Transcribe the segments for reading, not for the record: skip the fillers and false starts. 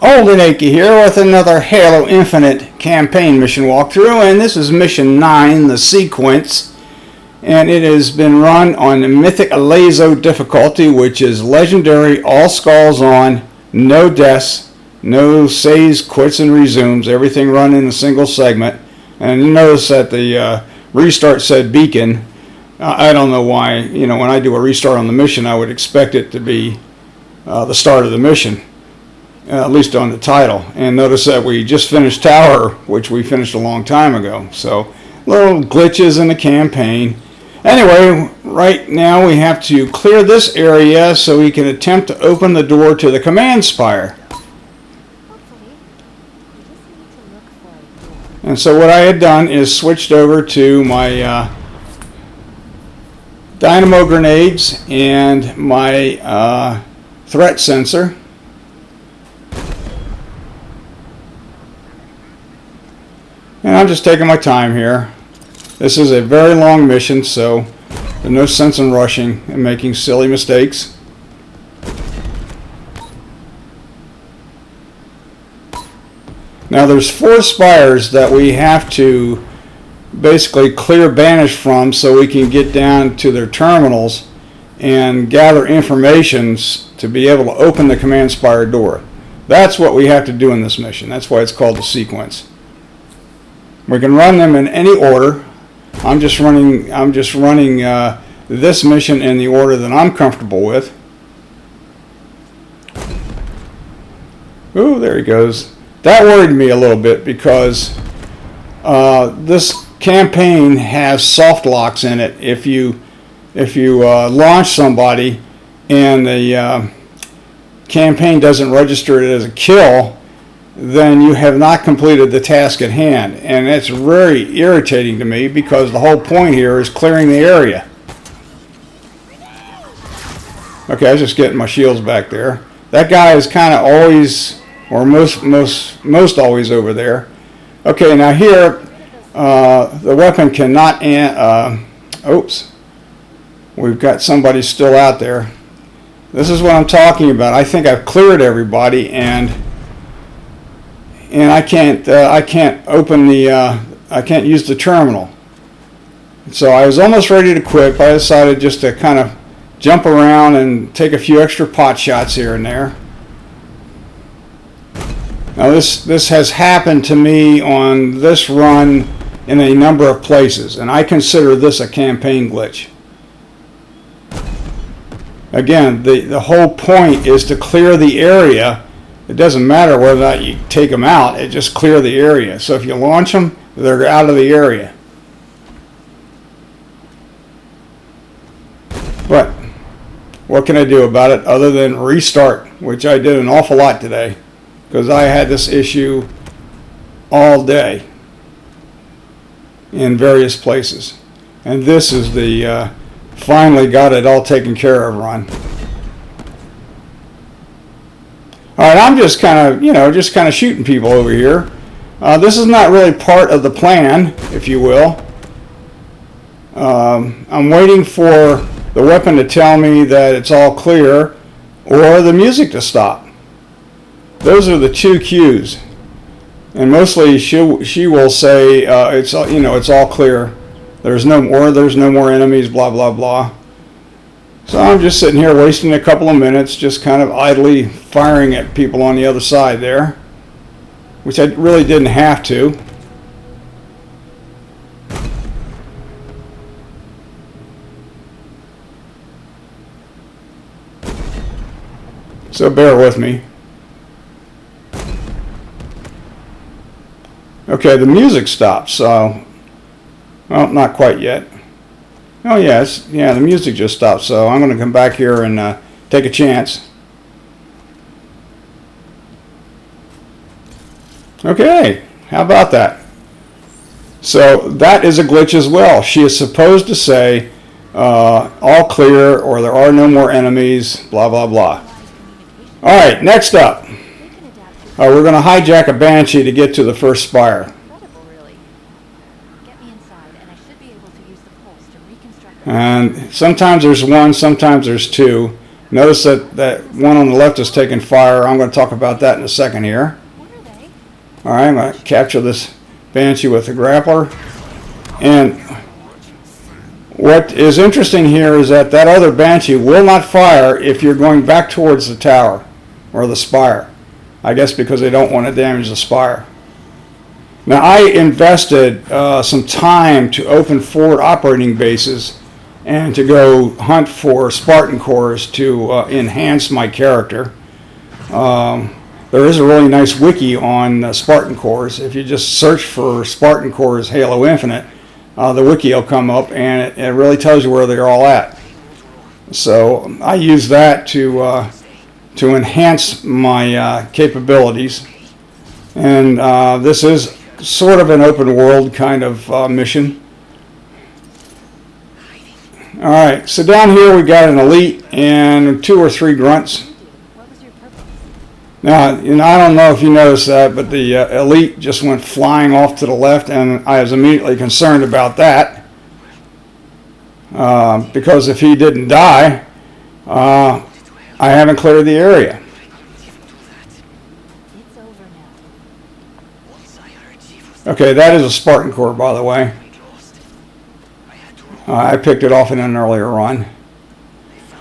Old and Achy here with another Halo Infinite campaign mission walkthrough, and this is mission 9, the sequence, and it has been run on the Mythic LASO difficulty, which is legendary, all skulls on, no deaths, no saves, quits, and resumes, everything run in a single segment. And you notice that the restart said beacon. I don't know why. You know, when I do a restart on the mission, I would expect it to be the start of the mission. At least on the title. And notice that we just finished Tower, which we finished a long time ago. So little glitches in the campaign. Anyway, right now we have to clear this area so we can attempt to open the door to the command spire. And so what I had done is switched over to my dynamo grenades and my threat sensor. And I'm just taking my time here. This is a very long mission, so there's no sense in rushing and making silly mistakes. Now there's 4 spires that we have to basically clear banish from so we can get down to their terminals and gather information to be able to open the command spire door. That's what we have to do in this mission. That's why it's called the sequence. We can run them in any order. I'm just running this mission in the order that I'm comfortable with. Ooh, there he goes. That worried me a little bit because this campaign has soft locks in it. If you launch somebody and the campaign doesn't register it as a kill, then you have not completed the task at hand. And that's very irritating to me because the whole point here is clearing the area. Okay, I was just getting my shields back there. That guy is kind of always, or most always over there. Okay, now here, the weapon cannot, oops, we've got somebody still out there. This is what I'm talking about. I think I've cleared everybody, and I can't open the I can't use the terminal. So I was almost ready to quit, but I decided just to kind of jump around and take a few extra pot shots here and there. Now this has happened to me on this run in a number of places, and I consider this a campaign glitch. Again, the whole point is to clear the area. It doesn't matter whether or not you take them out, it just clear the area. So if you launch them, they're out of the area. But what can I do about it other than restart, which I did an awful lot today because I had this issue all day in various places. And this is the finally got it all taken care of run. All right, I'm just kind of, shooting people over here. This is not really part of the plan, if you will. I'm waiting for the weapon to tell me that it's all clear, or the music to stop. Those are the 2 cues, and mostly she will say it's all clear. There's no more enemies. Blah blah blah. So I'm just sitting here wasting a couple of minutes just kind of idly firing at people on the other side there, which I really didn't have to. So bear with me. Okay, the music stops, so, well, not quite yet. Oh yes, yeah, the music just stopped, so I'm going to come back here and take a chance. Okay, how about that? So that is a glitch as well. She is supposed to say all clear, or there are no more enemies, blah blah blah. Alright, next up. We're going to hijack a Banshee to get to the first spire. And sometimes there's 1, sometimes there's 2. Notice that one on the left is taking fire. I'm going to talk about that in a second here. All right, I'm going to capture this Banshee with the grappler. And what is interesting here is that other Banshee will not fire if you're going back towards the tower or the spire. I guess because they don't want to damage the spire. Now, I invested some time to open forward operating bases and to go hunt for Spartan cores to enhance my character. There is a really nice wiki on Spartan cores. If you just search for Spartan cores Halo Infinite, the wiki will come up, and it really tells you where they're all at. So I use that to enhance my capabilities. And this is sort of an open world kind of mission. Alright, so down here we got an elite and 2 or 3 grunts. Now, I don't know if you noticed that, but the elite just went flying off to the left, and I was immediately concerned about that. Because if he didn't die, I haven't cleared the area. Okay, that is a Spartan core, by the way. I picked it off in an earlier run.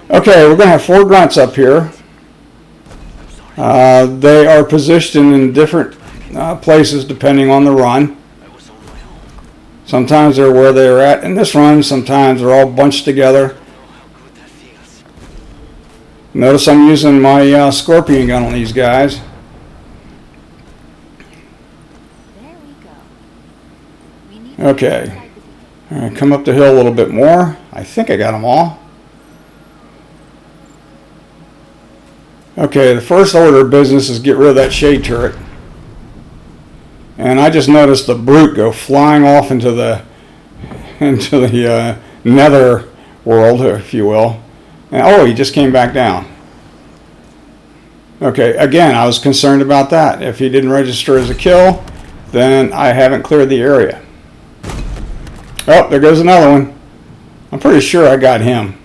Okay, we're going to have 4 grunts up here. They are positioned in different places depending on the run. Sometimes they're where they're at in this run, sometimes they're all bunched together. Notice I'm using my scorpion gun on these guys. Okay, all right, come up the hill a little bit more. I think I got them all. Okay, the first order of business is get rid of that shade turret. And I just noticed the brute go flying off into the nether world, if you will. And oh, he just came back down. Okay, again, I was concerned about that. If he didn't register as a kill, then I haven't cleared the area. Oh, there goes another one. I'm pretty sure I got him.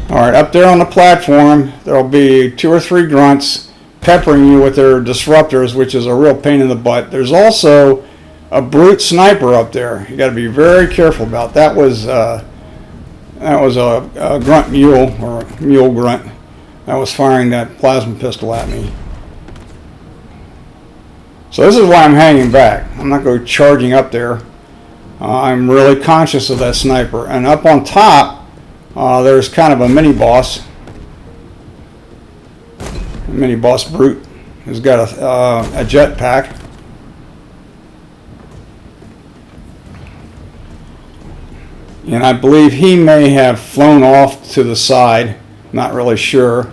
Alright, up there on the platform, there'll be 2 or 3 grunts peppering you with their disruptors, which is a real pain in the butt. There's also a brute sniper up there. You got to be very careful about that. That was a grunt mule, or a mule grunt, that was firing that plasma pistol at me. So this is why I'm hanging back. I'm not going charging up there. I'm really conscious of that sniper. And up on top, there's kind of a mini boss. A mini boss brute who's got a jetpack. And I believe he may have flown off to the side. Not really sure.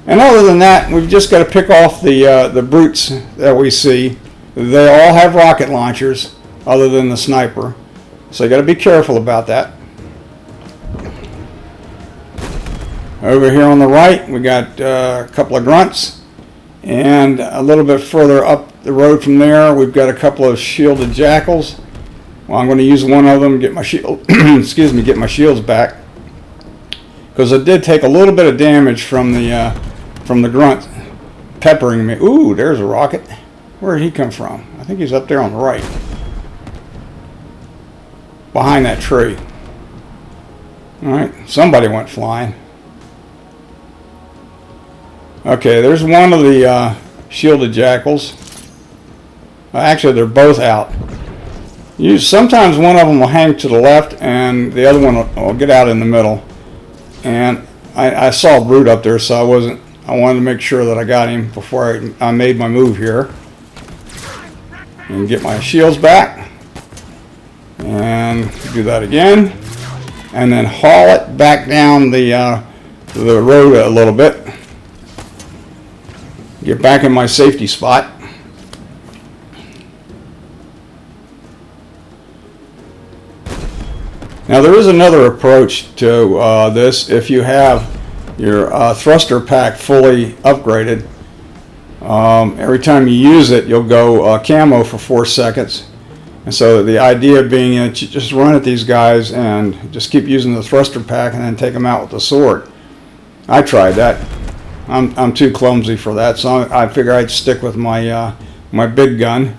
And other than that, we've just got to pick off the brutes that we see. They all have rocket launchers, other than the sniper. So you got to be careful about that. Over here on the right, we got a couple of grunts. And a little bit further up the road from there, we've got a couple of shielded jackals. Well, I'm going to use one of them to get my shield, excuse me, get my shields back. Because it did take a little bit of damage from the grunt peppering me. Ooh, there's a rocket. Where did he come from? I think he's up there on the right. Behind that tree. Alright, somebody went flying. Okay, there's one of the shielded jackals. Actually, they're both out. Sometimes one of them will hang to the left and the other one will get out in the middle. And I saw a brute up there, so I wanted to make sure that I got him before I made my move here. And get my shields back. And do that again. And then haul it back down the road a little bit. Get back in my safety spot. Now there is another approach to this. If you have your thruster pack fully upgraded, every time you use it you'll go camo for 4 seconds, And so the idea being that you just run at these guys and just keep using the thruster pack and then take them out with the sword. I tried that. I'm too clumsy for that, so I figure I'd stick with my my big gun.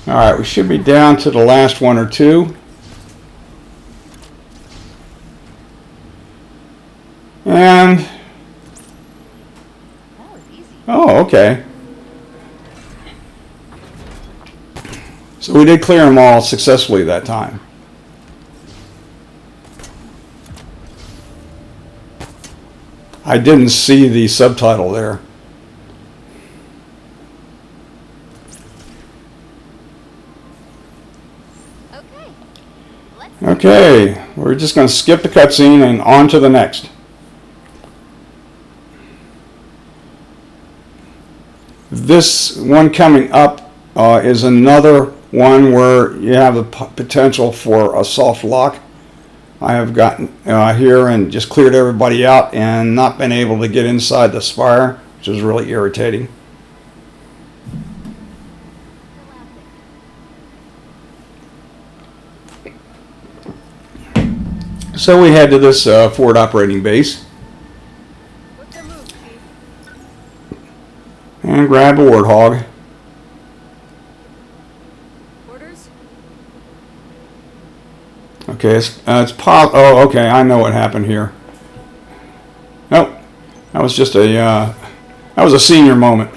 All right, we should be down to the last one or two. And oh, okay. So we did clear them all successfully that time. I didn't see the subtitle there. Okay, we're just going to skip the cutscene and on to the next. This one coming up is another one where you have the potential for a soft lock. I have gotten here and just cleared everybody out and not been able to get inside the spire, which is really irritating. So we head to this forward operating base and grab a warthog. Okay, it's pop. Oh, okay. I know what happened here. Nope, that was just that was a senior moment.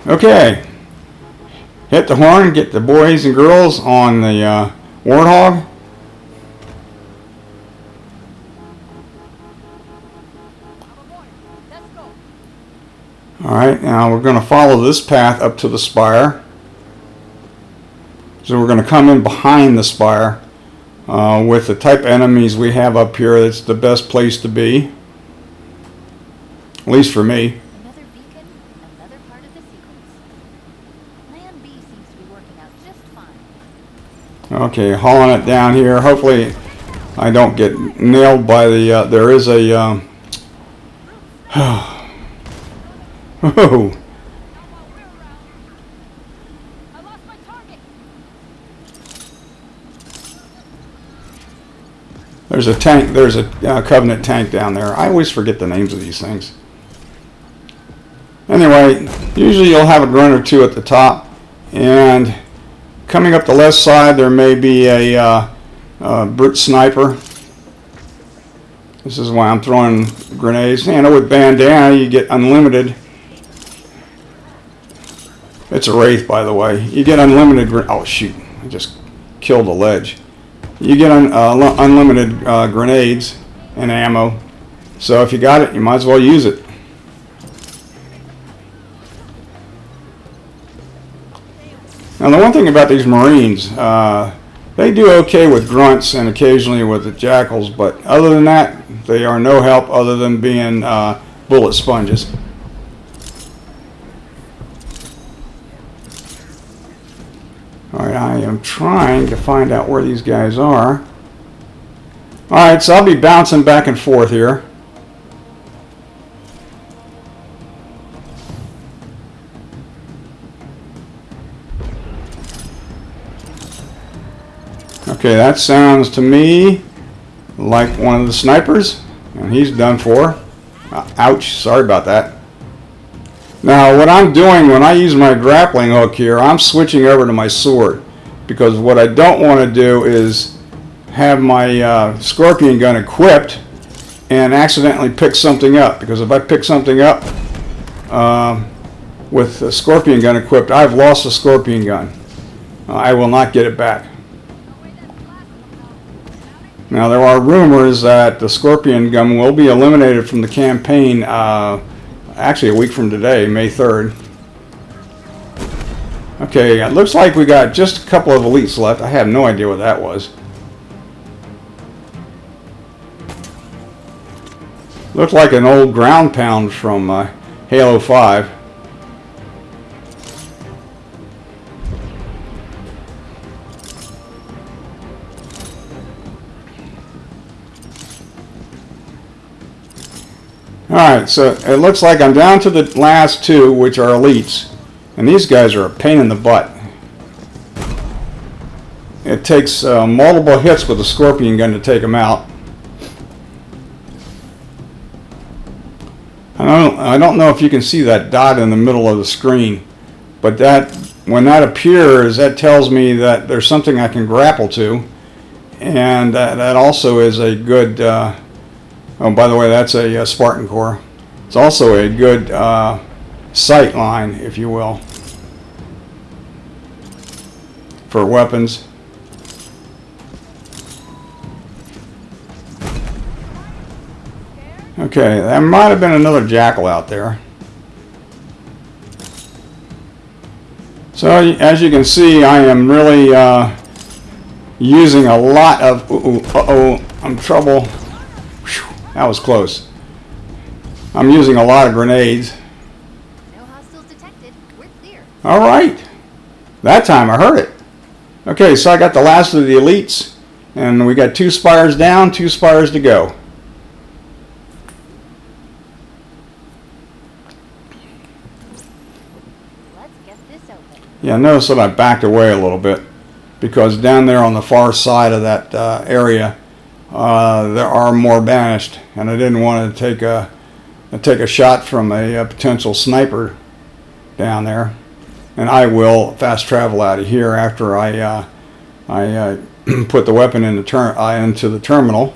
Okay, hit the horn, get the boys and girls on the warthog. Alright, now we're going to follow this path up to the spire. So we're going to come in behind the spire. With the type of enemies we have up here, it's the best place to be. At least for me. Another beacon, another part of the sequence. Plan B seems to be working out just fine. Okay, hauling it down here. Hopefully I don't get nailed by the, there is a, oh. There's a tank, there's a Covenant tank down there. I always forget the names of these things. Anyway, usually you'll have a grunt or two at the top, and coming up the left side there may be a brute sniper. This is why I'm throwing grenades. You know, with bandana you get unlimited. It's a Wraith, by the way. You get unlimited. Oh shoot! I just killed a ledge. You get unlimited grenades and ammo. So if you got it, you might as well use it. Now the one thing about these Marines, they do okay with grunts and occasionally with the jackals, but other than that, they are no help other than being bullet sponges. Alright, I am trying to find out where these guys are. Alright, so I'll be bouncing back and forth here. Okay, that sounds to me like one of the snipers, and he's done for. Ouch, sorry about that. Now what I'm doing when I use my grappling hook here, I'm switching over to my sword, because what I don't want to do is have my scorpion gun equipped and accidentally pick something up, because if I pick something up with the scorpion gun equipped, I've lost the scorpion gun. I will not get it back. Now there are rumors that the scorpion gun will be eliminated from the campaign actually a week from today, May 3rd. Okay, it looks like we got just a couple of elites left. I have no idea what that was. Looked like an old ground pound from Halo 5. Alright, so it looks like I'm down to the last two, which are elites. And these guys are a pain in the butt. It takes multiple hits with a scorpion gun to take them out. I don't know if you can see that dot in the middle of the screen, but that when that appears, that tells me that there's something I can grapple to, and that also is a good. Oh, by the way, that's a Spartan core. It's also a good sight line, if you will, for weapons. Okay, there might have been another jackal out there. So as you can see, I am really using a lot of. I'm in trouble. Whew, that was close. I'm using a lot of grenades. No hostiles detected. We're clear. All right, that time I heard it. Okay, so I got the last of the elites, and we got 2 spires down, 2 spires to go. Yeah, notice that I backed away a little bit because down there on the far side of that area there are more banished, and I didn't want to take a shot from a potential sniper down there. And I will fast travel out of here after I put the weapon into the terminal.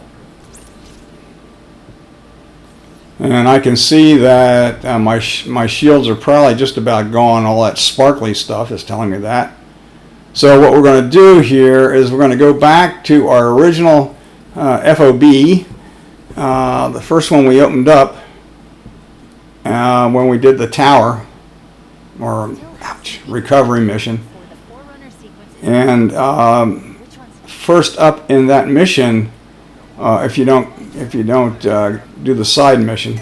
And I can see that my shields are probably just about gone. All that sparkly stuff is telling me that. So what we're going to do here is we're going to go back to our original FOB, the first one we opened up when we did the tower, or recovery mission. And first up in that mission, if you don't do the side mission,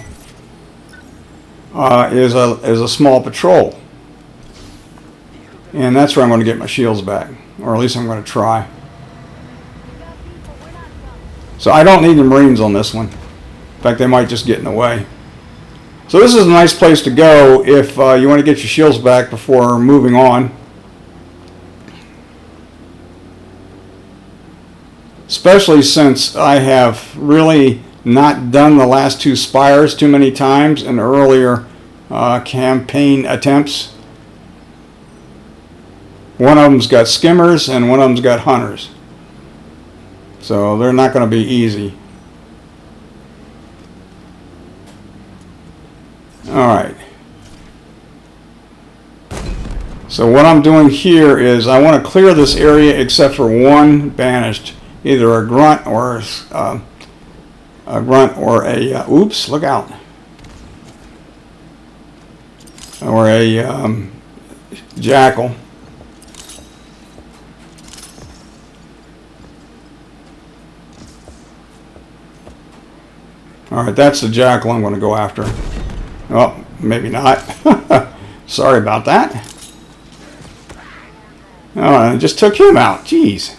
is a small patrol, and that's where I'm going to get my shields back, or at least I'm going to try. So I don't need the Marines on this one. In fact, they might just get in the way. So this is a nice place to go if you want to get your shields back before moving on. Especially since I have really not done the last 2 spires too many times in earlier campaign attempts. One of them's got skimmers and one of them's got hunters. So they're not going to be easy. Alright. So what I'm doing here is I want to clear this area except for one banished. Either a grunt or oops, look out, or a jackal. All right, that's the jackal I'm going to go after. Oh, maybe not. Sorry about that. Oh, I just took him out. Jeez.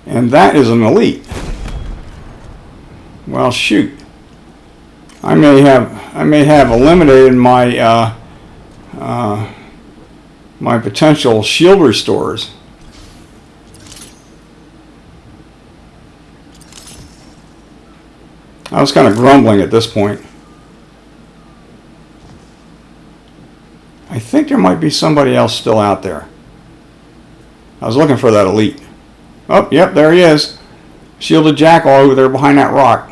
And that is an elite. Well, shoot. I may have eliminated my my potential shield restorers. I was kind of grumbling at this point. I think there might be somebody else still out there. I was looking for that elite. Oh, yep, there he is. Shielded jackal over there behind that rock.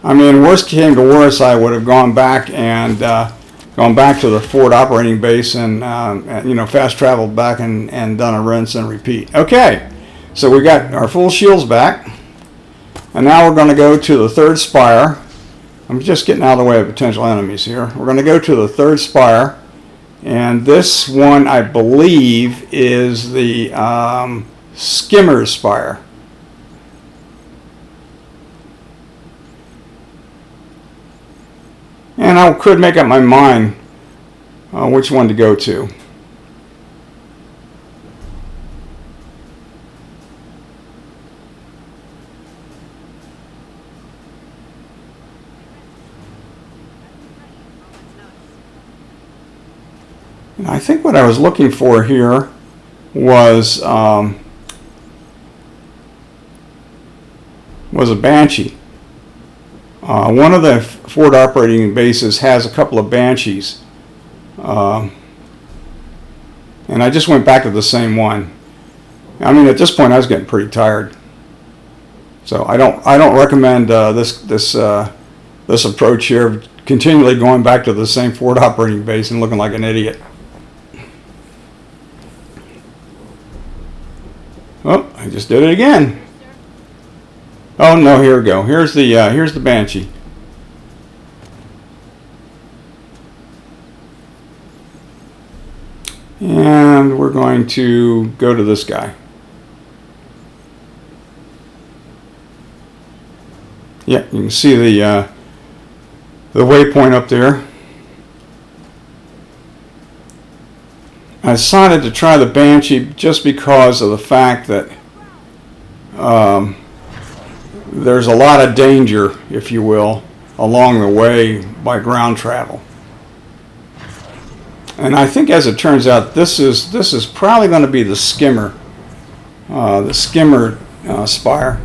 I mean, worst came to worst, I would have gone back and gone back to the Ford operating base and fast traveled back and done a rinse and repeat. Okay, so we got our full shields back, and now we're going to go to the 3rd spire. I'm just getting out of the way of potential enemies here. We're going to go to the 3rd spire. And this one, I believe, is the skimmer spire. And I could make up my mind which one to go to. And I think what I was looking for here was a Banshee. One of the forward operating bases has a couple of Banshees. And I just went back to the same one. I mean, at this point I was getting pretty tired. So I don't recommend this approach here of continually going back to the same forward operating base and looking like an idiot. Oh, I just did it again. Oh no, here we go. Here's the Banshee. And we're going to go to this guy. Yeah, you can see the waypoint up there. I decided to try the Banshee just because of the fact that there's a lot of danger, if you will, along the way by ground travel. And I think, as it turns out, this is probably going to be the skimmer spire.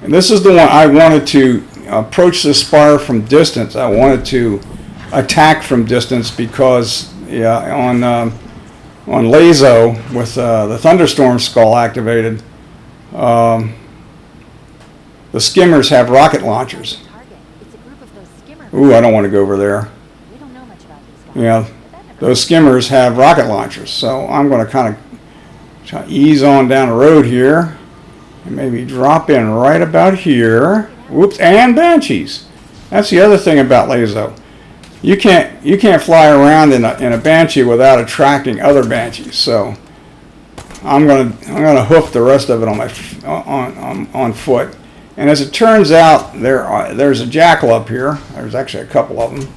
And this is the one I wanted to approach the spire from distance. I wanted to attack from distance because on LASO with the thunderstorm skull activated, the skimmers have rocket launchers. Ooh, I don't want to go over there. Yeah, those skimmers have rocket launchers, so I'm going to kind of try to ease on down the road here and maybe drop in right about here. Whoops, and Banshees. That's the other thing about LASO. You can't fly around in a Banshee without attracting other Banshees. So I'm gonna hoof the rest of it on foot. And as it turns out, there's a jackal up here. There's actually a couple of them,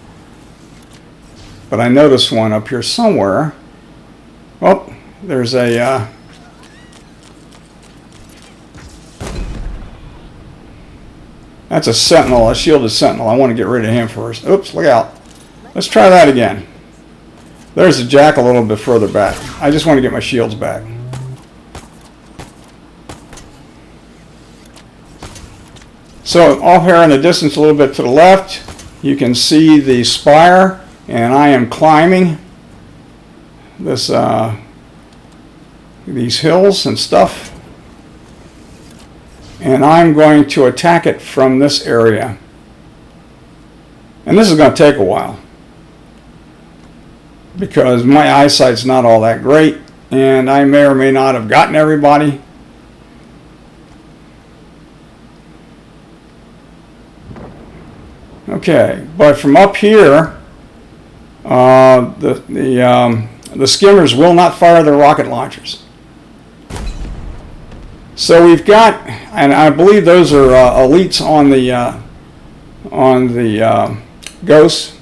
but I noticed one up here somewhere. Oh, there's a that's a sentinel, a shielded sentinel. I want to get rid of him first. Oops, look out. Let's try that again. There's a jackal a little bit further back. I just want to get my shields back. So off here in the distance a little bit to the left, you can see the spire, and I am climbing this these hills and stuff. And I'm going to attack it from this area. And this is going to take a while, because my eyesight's not all that great, and I may or may not have gotten everybody. Okay, but from up here, the skimmers will not fire their rocket launchers. So we've got, and I believe those are elites on the ghosts.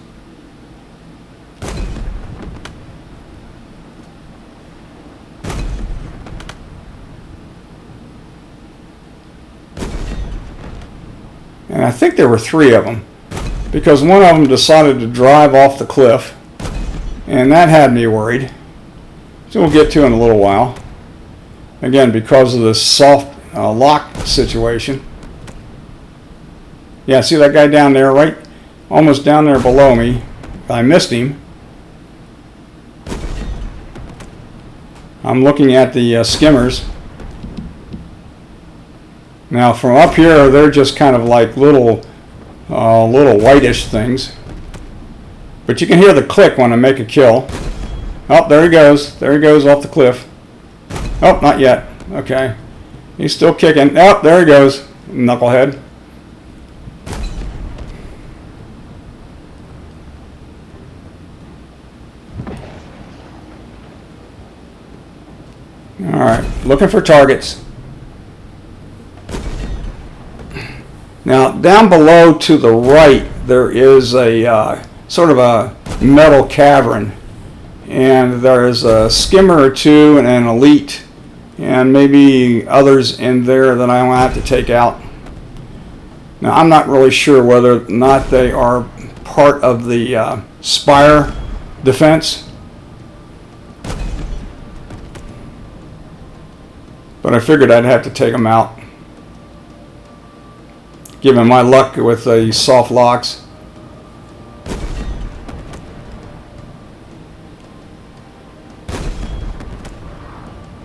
And I think there were 3 of them, because one of them decided to drive off the cliff, and that had me worried. So we'll get to in a little while. Again, because of this soft lock situation. Yeah, see that guy down there, right almost down there below me? I missed him. I'm looking at the skimmers. Now from up here, they're just kind of like little whitish things. But you can hear the click when I make a kill. Oh, there he goes. There he goes off the cliff. Oh, not yet. Okay. He's still kicking. Oh, there he goes. Knucklehead. Alright, looking for targets. Now, down below to the right, there is a sort of a metal cavern. And there's a skimmer or 2 and an elite, and maybe others in there that I will have to take out. Now, I'm not really sure whether or not they are part of the spire defense. But I figured I'd have to take them out. Given my luck with the soft locks.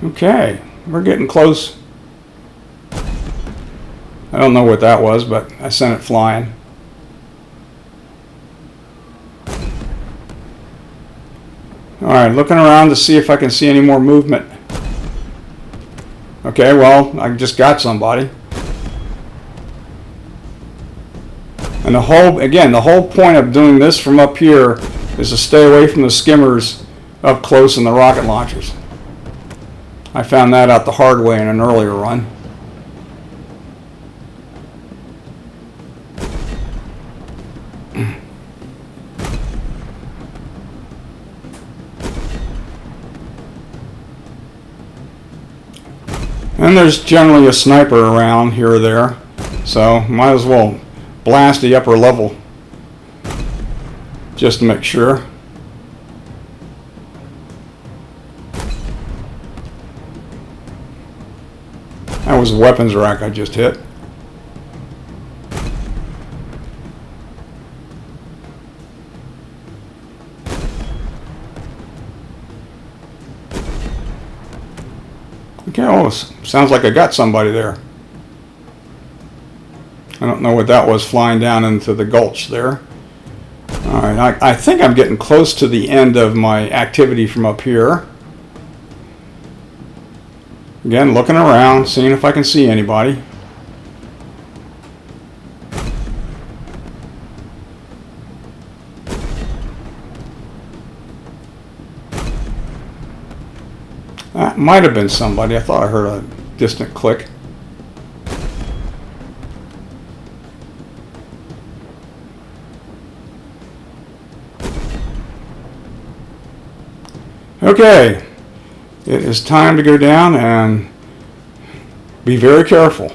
Okay, we're getting close. I don't know what that was, but I sent it flying. Alright, looking around to see if I can see any more movement. Okay, well, I just got somebody. And the whole point of doing this from up here is to stay away from the skimmers up close in the rocket launchers. I found that out the hard way in an earlier run. And there's generally a sniper around here or there, so might as well blast the upper level just to make sure. That was a weapons rack I just hit. Okay, oh, sounds like I got somebody there. I don't know what that was flying down into the gulch there. Alright, I think I'm getting close to the end of my activity from up here. Again, looking around, seeing if I can see anybody. That might have been somebody. I thought I heard a distant click. Okay, it is time to go down and be very careful.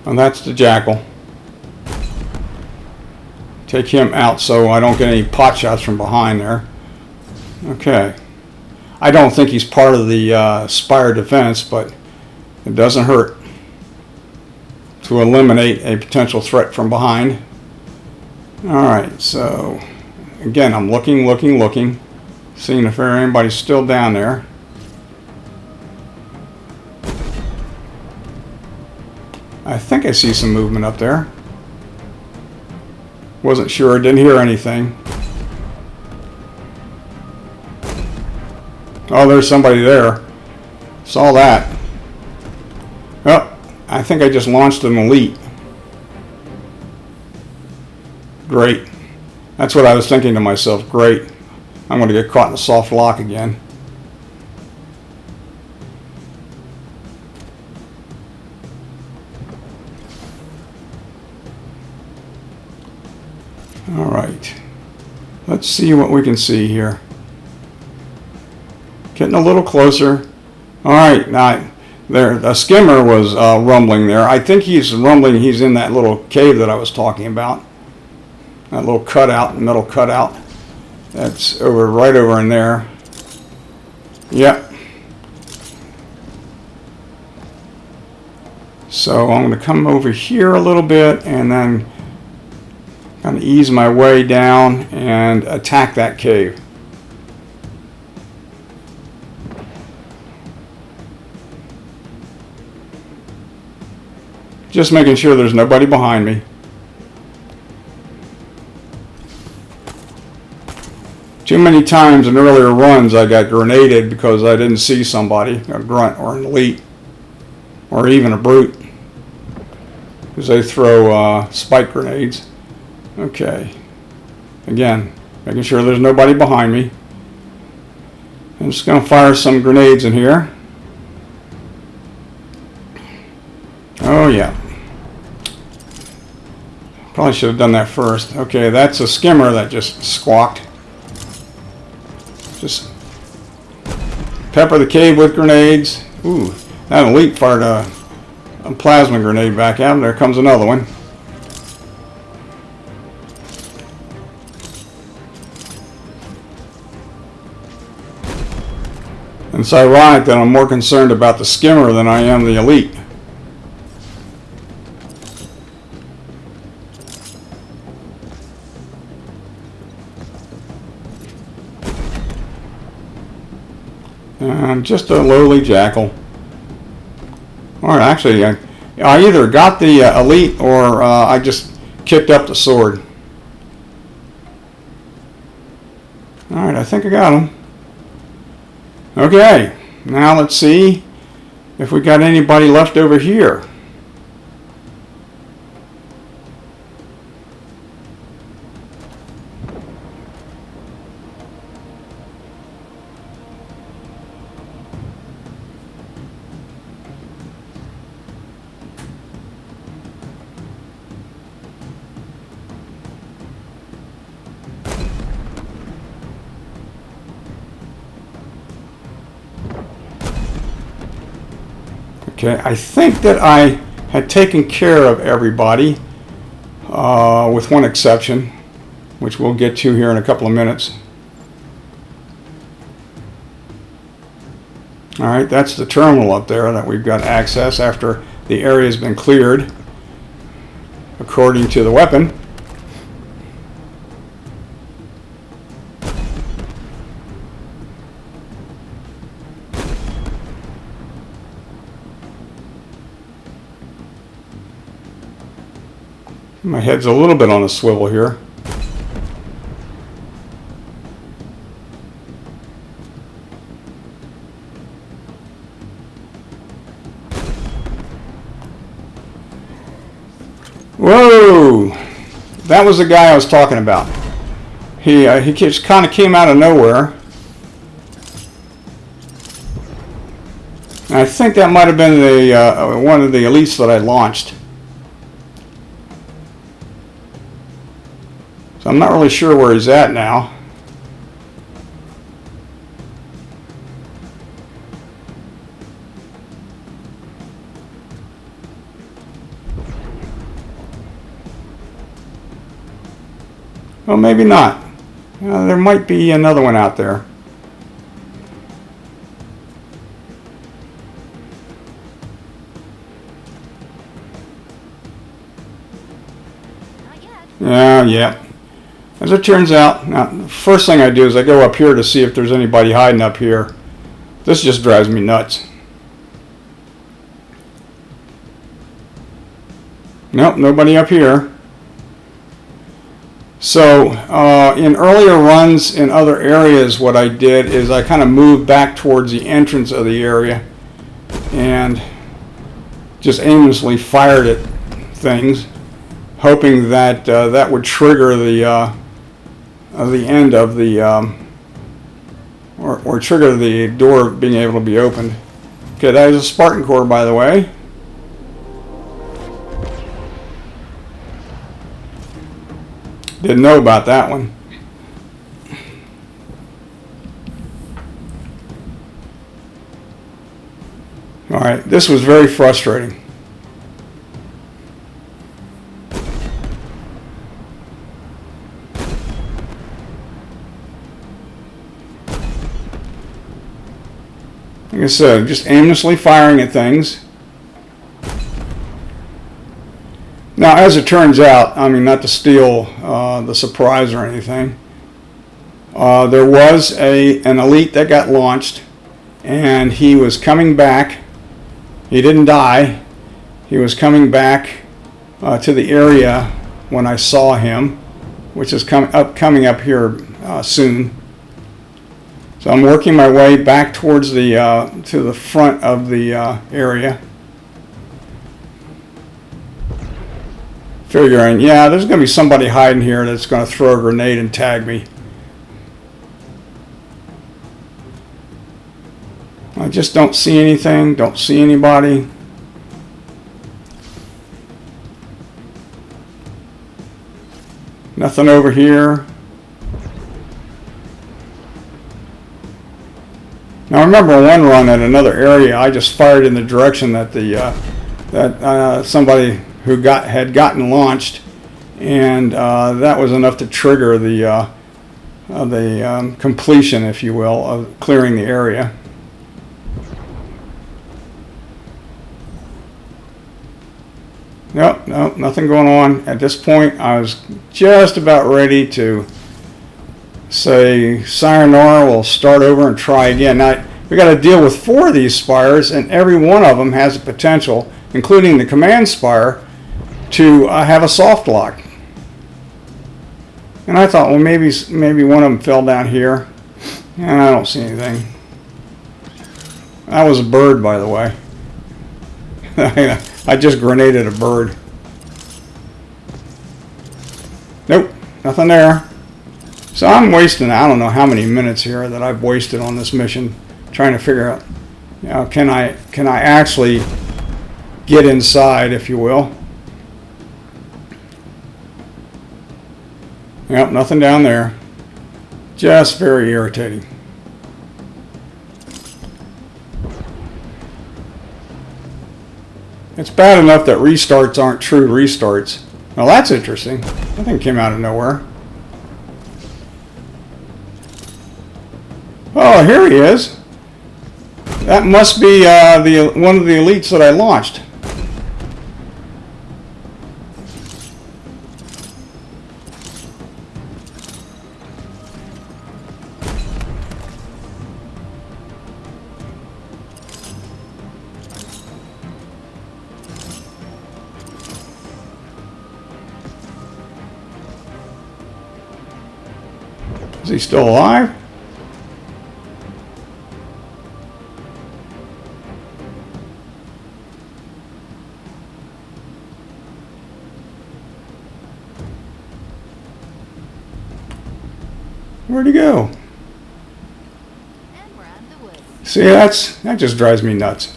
And that's the jackal. Take him out so I don't get any pot shots from behind there. Okay. I don't think he's part of the Spire defense, but it doesn't hurt to eliminate a potential threat from behind. Alright, so again, I'm looking, seeing if anybody's still down there. I think I see some movement up there. Wasn't sure, didn't hear anything. Oh, there's somebody there. Saw that. Oh, I think I just launched an elite. Great. That's what I was thinking to myself. Great. I'm going to get caught in a soft lock again. All right. Let's see what we can see here. Getting a little closer. All right. Now, there, the skimmer was rumbling there. I think he's rumbling. He's in that little cave that I was talking about. That little cutout, metal cutout. That's right over in there. Yep. So I'm going to come over here a little bit and then kind of ease my way down and attack that cave. Just making sure there's nobody behind me. Too many times in earlier runs I got grenaded because I didn't see somebody, a grunt or an elite, or even a brute, because they throw spike grenades. Okay, again, making sure there's nobody behind me. I'm just going to fire some grenades in here. Oh yeah. Probably should have done that first. Okay, that's a skimmer that just squawked. Just pepper the cave with grenades. Ooh, that elite fired a a plasma grenade back out. There comes another one. And it's ironic that I'm more concerned about the skimmer than I am the elite. Just a lowly jackal. Or actually, I either got the elite or I just kicked up the sword. Alright, I think I got him. Okay, now let's see if we got anybody left over here. Okay, I think that I had taken care of everybody with one exception, which we'll get to here in a couple of minutes. Alright, that's the terminal up there that we've got access after the area has been cleared according to the weapon. My head's a little bit on a swivel here. Whoa! That was the guy I was talking about. He just kind of came out of nowhere. And I think that might have been the one of the elites that I launched. So I'm not really sure where he's at now. Well, maybe not. There might be another one out there. Yeah. As it turns out, now, the first thing I do is I go up here to see if there's anybody hiding up here. This just drives me nuts. Nope, nobody up here. So, in earlier runs in other areas, what I did is I kind of moved back towards the entrance of the area and just aimlessly fired at things, hoping that that would trigger the end of the or trigger the door being able to be opened. Okay, that is a Spartan core, by the way. Didn't know about that one. Alright, this was very frustrating. Like I said, just aimlessly firing at things. Now, as it turns out, I mean, not to steal the surprise or anything, there was an elite that got launched, and he was coming back. He didn't die. He was coming back to the area when I saw him, which is coming up here soon. So I'm working my way back towards the to the front of the area, figuring, yeah, there's going to be somebody hiding here that's going to throw a grenade and tag me. I just don't see anything, don't see anybody. Nothing over here. Now remember one run at another area, I just fired in the direction that the that somebody who had gotten launched, and that was enough to trigger the completion, if you will, of clearing the area. Nope, nothing going on. At this point, I was just about ready to say, sayonara, we'll start over and try again. Now, we got to deal with 4 of these spires, and every one of them has the potential, including the command spire, to have a soft lock. And I thought, well, maybe one of them fell down here, and I don't see anything. That was a bird, by the way. I just grenaded a bird. Nope, nothing there. So I'm wasting, I don't know how many minutes here that I've wasted on this mission, trying to figure out, you know, can I actually get inside, if you will. Yep, nothing down there. Just very irritating. It's bad enough that restarts aren't true restarts. Well, that's interesting. That thing came out of nowhere. Oh, here he is. That must be one of the elites that I launched. Is he still alive? Where'd he go? And we're out of the woods. See, that just drives me nuts.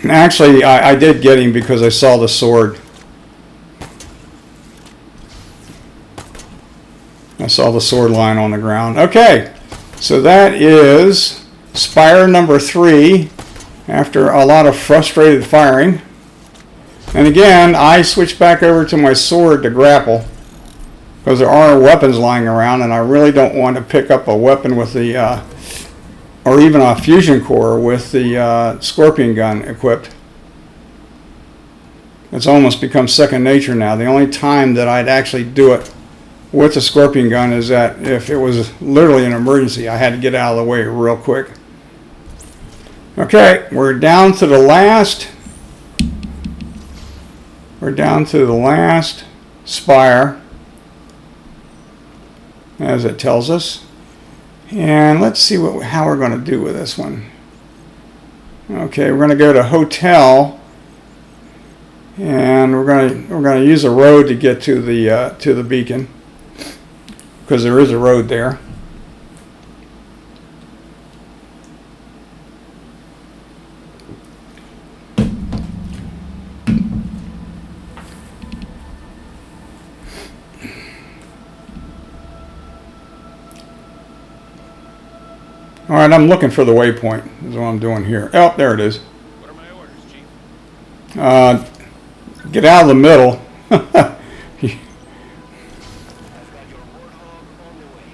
And actually, I did get him because I saw the sword. I saw the sword line on the ground. Okay, so that is spire number 3 after a lot of frustrated firing. And again, I switched back over to my sword to grapple because there are weapons lying around, and I really don't want to pick up a weapon with the, or even a fusion core with the scorpion gun equipped. It's almost become second nature now. The only time that I'd actually do it with the scorpion gun is that if it was literally an emergency, I had to get out of the way real quick. Okay, we're down to the last spire, as it tells us. And let's see how we're going to do with this one. Okay, we're going to go to hotel, and we're going to use a road to get to the beacon, because there is a road there. All right, I'm looking for the waypoint. Is what I'm doing here. Oh, there it is. What are my orders, Chief? Get out of the middle. I've got your warthog on the way.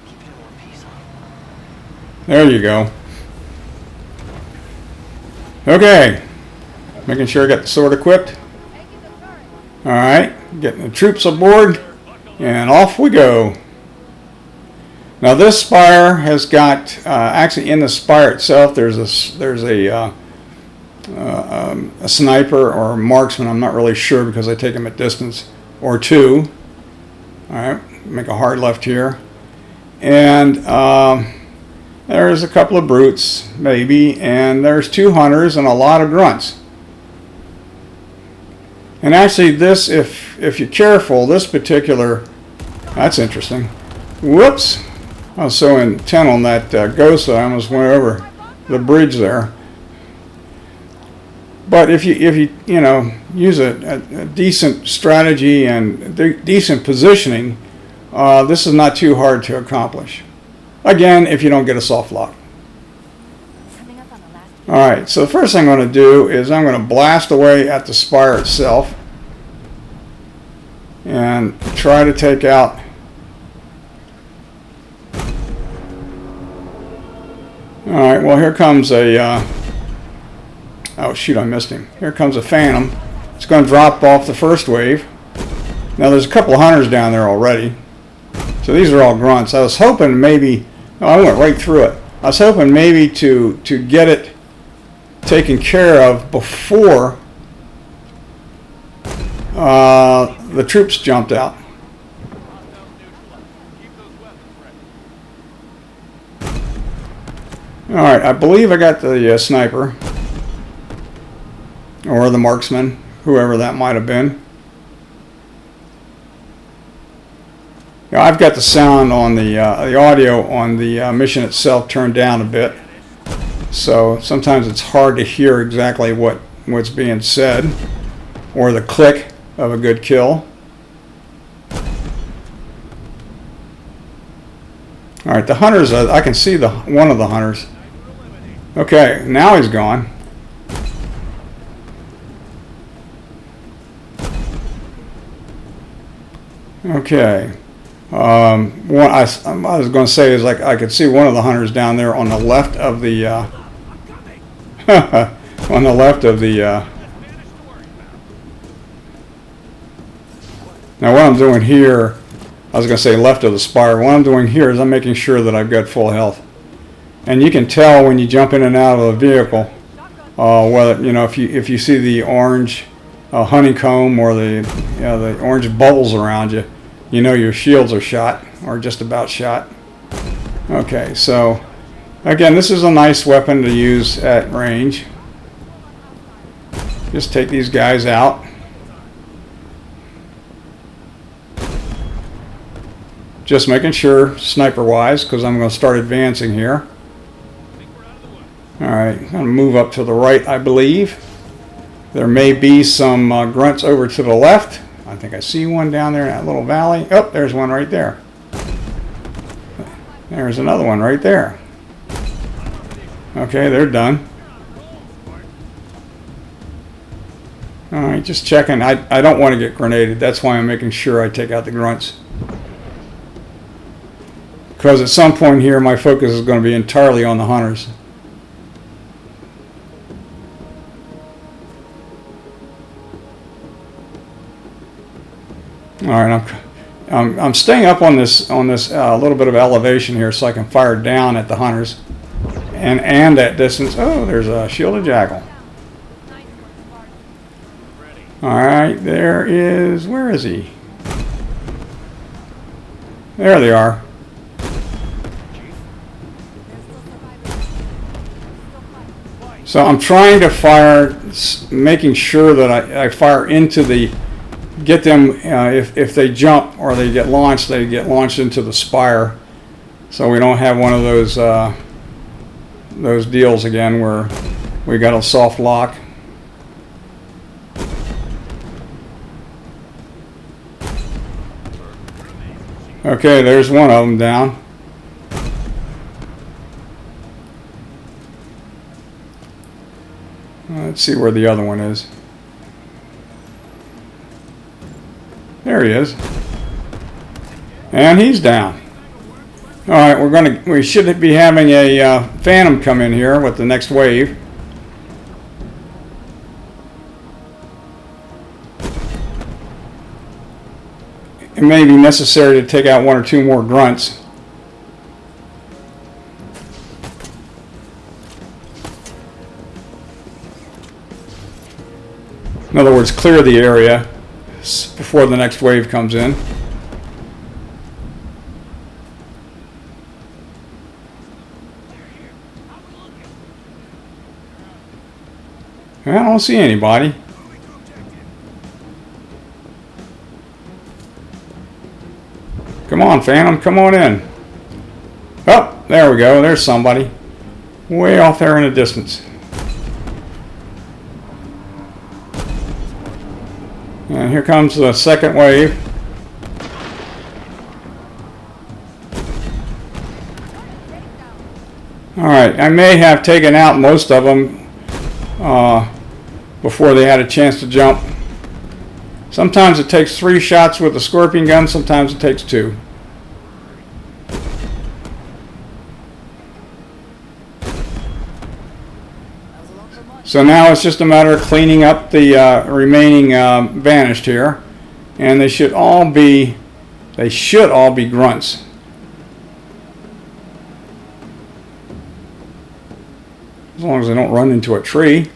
Keep it in one piece, huh? There you go. Okay. Making sure I got the sword equipped. All right. Getting the troops aboard. And off we go. Now this spire has got, actually in the spire itself, there's a sniper or marksman. I'm not really sure because I take him at distance, or 2. All right, make a hard left here. And there's a couple of brutes, maybe, and there's 2 hunters and a lot of grunts. And actually this, if you're careful, this particular, that's interesting. Whoops. I was so intent on that ghost I almost went over the bridge there. But if you use a decent strategy and decent positioning, this is not too hard to accomplish. Again, if you don't get a soft lock. Alright, so the first thing I'm going to do is I'm going to blast away at the spire itself and try to take out. Alright, well here comes a oh shoot, I missed him. Here comes a phantom. It's going to drop off the first wave. Now there's a couple of hunters down there already. So these are all grunts. I was hoping maybe, oh, I went right through it. I was hoping maybe to get it taken care of before the troops jumped out. Alright, I believe I got the sniper. Or the marksman, whoever that might have been. Now, I've got the sound on the audio on the mission itself turned down a bit. So sometimes it's hard to hear exactly what's being said. Or the click of a good kill. Alright, the hunters, I can see one of the hunters. Okay, now he's gone. Okay. I was going to say is like I could see one of the hunters down there on the left of the on the left of the now what I'm doing here, I was going to say left of the spire. What I'm doing here is I'm making sure that I've got full health. And you can tell when you jump in and out of a vehicle whether, you know, if you see the orange honeycomb or the orange bubbles around you, you know your shields are shot or just about shot. Okay, so again, this is a nice weapon to use at range. Just take these guys out. Just making sure sniper wise, because I'm going to start advancing here. Alright, I'm going to move up to the right, I believe. There may be some grunts over to the left. I think I see one down there in that little valley. Oh, there's one right there. There's another one right there. Okay, they're done. Alright, just checking. I don't want to get grenaded. That's why I'm making sure I take out the grunts. Because at some point here, my focus is going to be entirely on the hunters. All right, I'm staying up on this little bit of elevation here, so I can fire down at the hunters, and at distance. Oh, there's a shielded jackal. All right, there is. Where is he? There they are. So I'm trying to fire, making sure that I fire into the. Get them, if they jump or they get launched into the spire, so we don't have one of those deals again where we got a soft lock. Okay, there's one of them down. Let's see where the other one is. There he is. And he's down. Alright, we should be having a phantom come in here with the next wave. It may be necessary to take out one or two more grunts. In other words, clear the area before the next wave comes in. I don't see anybody. Come on, Phantom, come on in. Oh, there we go. There's somebody. Way off there in the distance. And here comes the second wave. Alright, I may have taken out most of them before they had a chance to jump. Sometimes it takes 3 shots with a scorpion gun, sometimes it takes 2. So now it's just a matter of cleaning up the remaining vanished here, and they should all be grunts. As long as they don't run into a tree.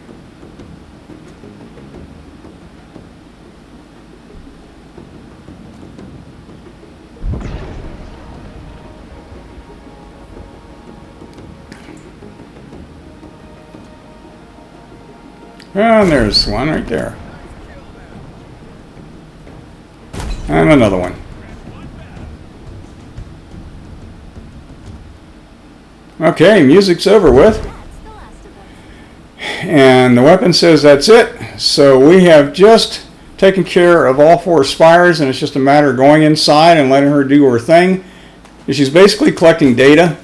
And there's one right there. And another one. Okay, music's over with. And the weapon says that's it. So we have just taken care of all 4 spires, and it's just a matter of going inside and letting her do her thing. She's basically collecting data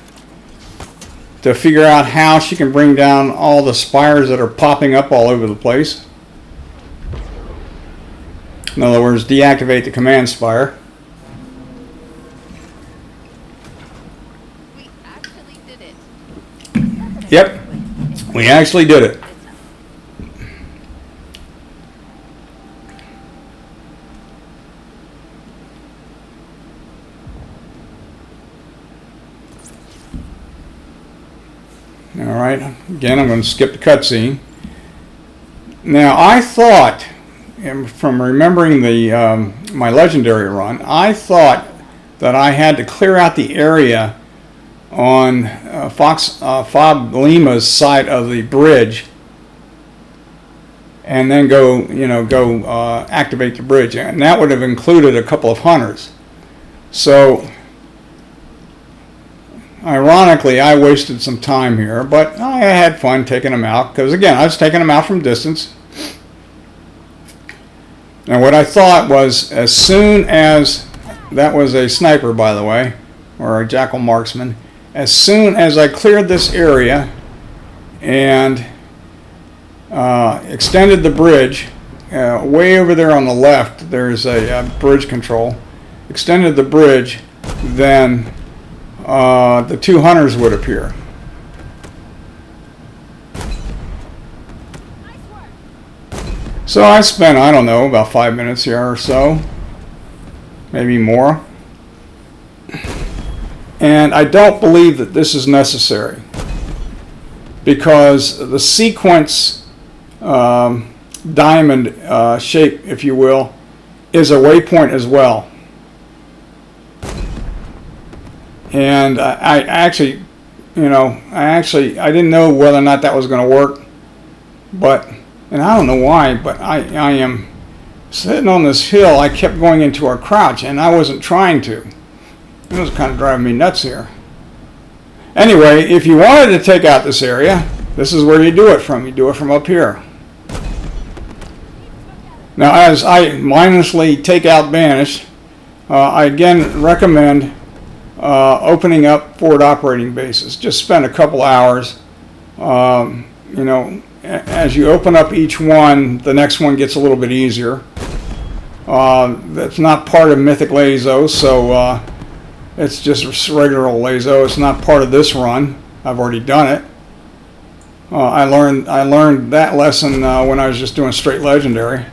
to figure out how she can bring down all the spires that are popping up all over the place. In other words, deactivate the command spire. We actually did it. Yep, we actually did it. Alright, again I'm going to skip the cutscene. Now I thought, from remembering the my legendary run, I thought that I had to clear out the area on Fob Lima's side of the bridge and then go activate the bridge, and that would have included a couple of hunters. So ironically, I wasted some time here, but I had fun taking them out, because again, I was taking them out from distance. And what I thought was, as soon as, that was a sniper by the way, or a jackal marksman, as soon as I cleared this area and extended the bridge, way over there on the left, there's a bridge control, extended the bridge, then the 2 hunters would appear. So I spent, I don't know, about 5 minutes here or so, maybe more. And I don't believe that this is necessary, because the sequence diamond shape, if you will, is a waypoint as well. And I actually, I didn't know whether or not that was going to work, but, and I don't know why, but I am sitting on this hill. I kept going into our crouch, and I wasn't trying to. It was kind of driving me nuts here. Anyway, if you wanted to take out this area, this is where you do it from. You do it from up here. Now, as I mindlessly take out banish, I again recommend opening up forward operating bases. Just spend a couple hours. As you open up each one, the next one gets a little bit easier. That's not part of Mythic LASO, so it's just regular old LASO. It's not part of this run. I've already done it. I learned that lesson when I was just doing straight legendary.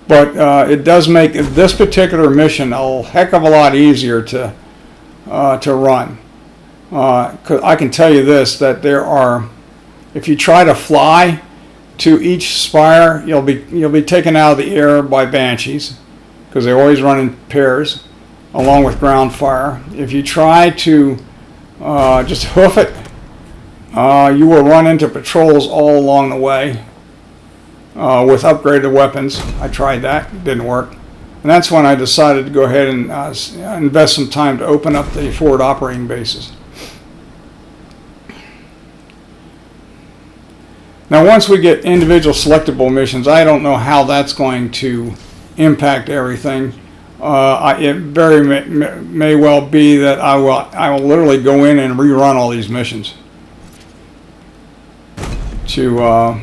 But it does make this particular mission a heck of a lot easier to run. 'Cause I can tell you this, that there are, if you try to fly to each spire, you'll be taken out of the air by banshees, because they always run in pairs, along with ground fire. If you try to just hoof it, you will run into patrols all along the way with upgraded weapons. I tried that, it didn't work. And that's when I decided to go ahead and invest some time to open up the forward operating bases. Now once we get individual selectable missions, I don't know how that's going to impact everything. it very may well be that I will literally go in and rerun all these missions to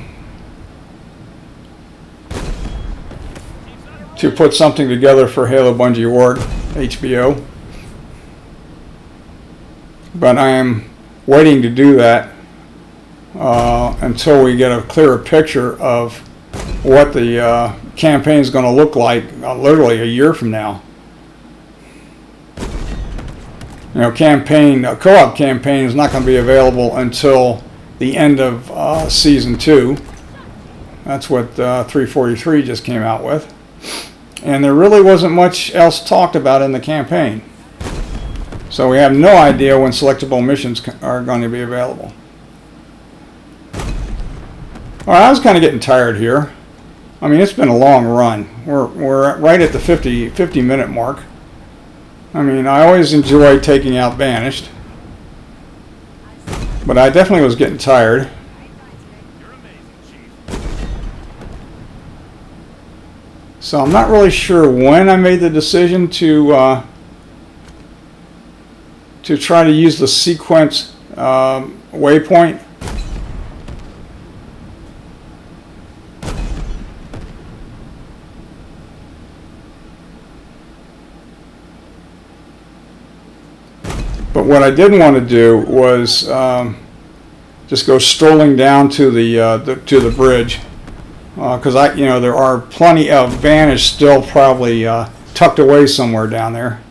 put something together for Halo Bungie Award HBO. But I am waiting to do that until we get a clearer picture of what the campaign is going to look like literally a year from now. You know, co-op campaign is not going to be available until the end of Season 2. That's what 343 just came out with. And there really wasn't much else talked about in the campaign. So we have no idea when selectable missions are going to be available. All right, I was kind of getting tired here. I mean, it's been a long run. We're right at the 50 minute mark. I mean, I always enjoy taking out Banished, but I definitely was getting tired. So I'm not really sure when I made the decision to try to use the sequence waypoint. But what I did want to do was just go strolling down to the bridge, because there are plenty of Banished still probably tucked away somewhere down there.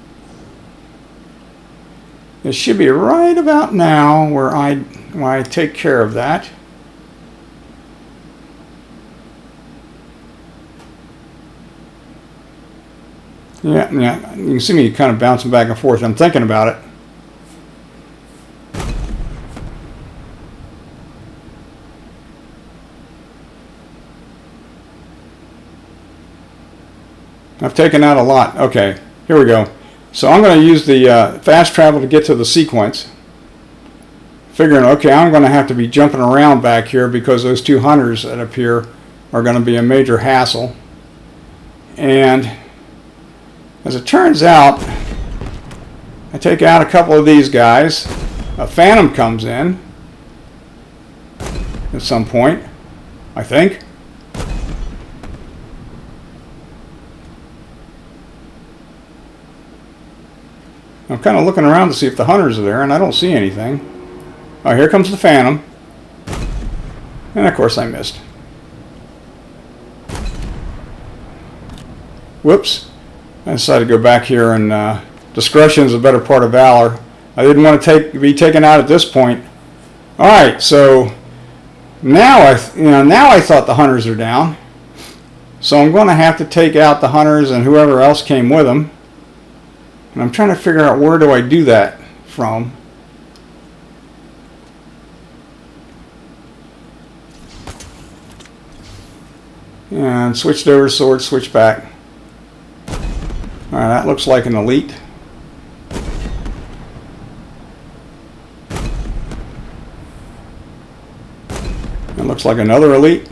It should be right about now where I take care of that. Yeah, you can see me kind of bouncing back and forth. I'm thinking about it. I've taken out a lot. Okay, here we go. So I'm going to use the fast travel to get to the sequence. Figuring, okay, I'm going to have to be jumping around back here because those two hunters that appear are going to be a major hassle. And as it turns out, I take out a couple of these guys. A Phantom comes in at some point, I think. I'm kind of looking around to see if the hunters are there, and I don't see anything. Oh, here comes the Phantom. And of course I missed. Whoops. I decided to go back here, and discretion is a better part of valor. I didn't want to be taken out at this point. Alright, so now I thought the hunters are down. So I'm going to have to take out the hunters and whoever else came with them. And I'm trying to figure out where do I do that from. And switched over sword, switch back. Alright, that looks like an elite. That looks like another elite.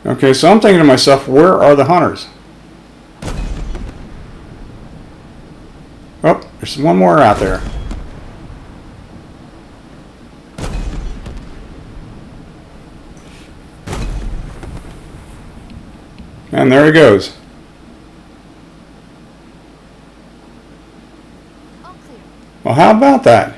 Okay, so I'm thinking to myself, where are the hunters? Oh, there's one more out there. And there he goes. Well, how about that?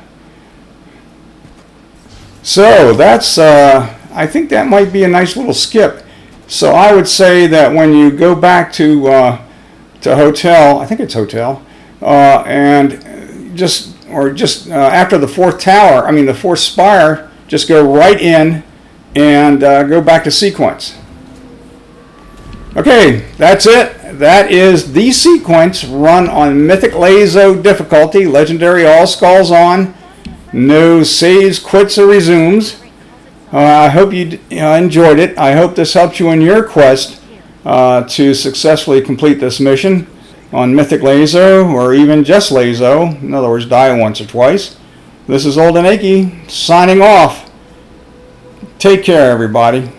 So that's, I think that might be a nice little skip. So I would say that when you go back to hotel, I think it's hotel, and after the fourth tower, the fourth spire, just go right in and go back to sequence. Okay, that's it. That is the sequence run on Mythic LASO difficulty, Legendary All Skulls on, no saves, quits, or resumes. I hope you enjoyed it. I hope this helps you in your quest to successfully complete this mission. on Mythic LASO, or even just LASO. In other words, die once or twice. This is Olden Akey signing off. Take care, everybody.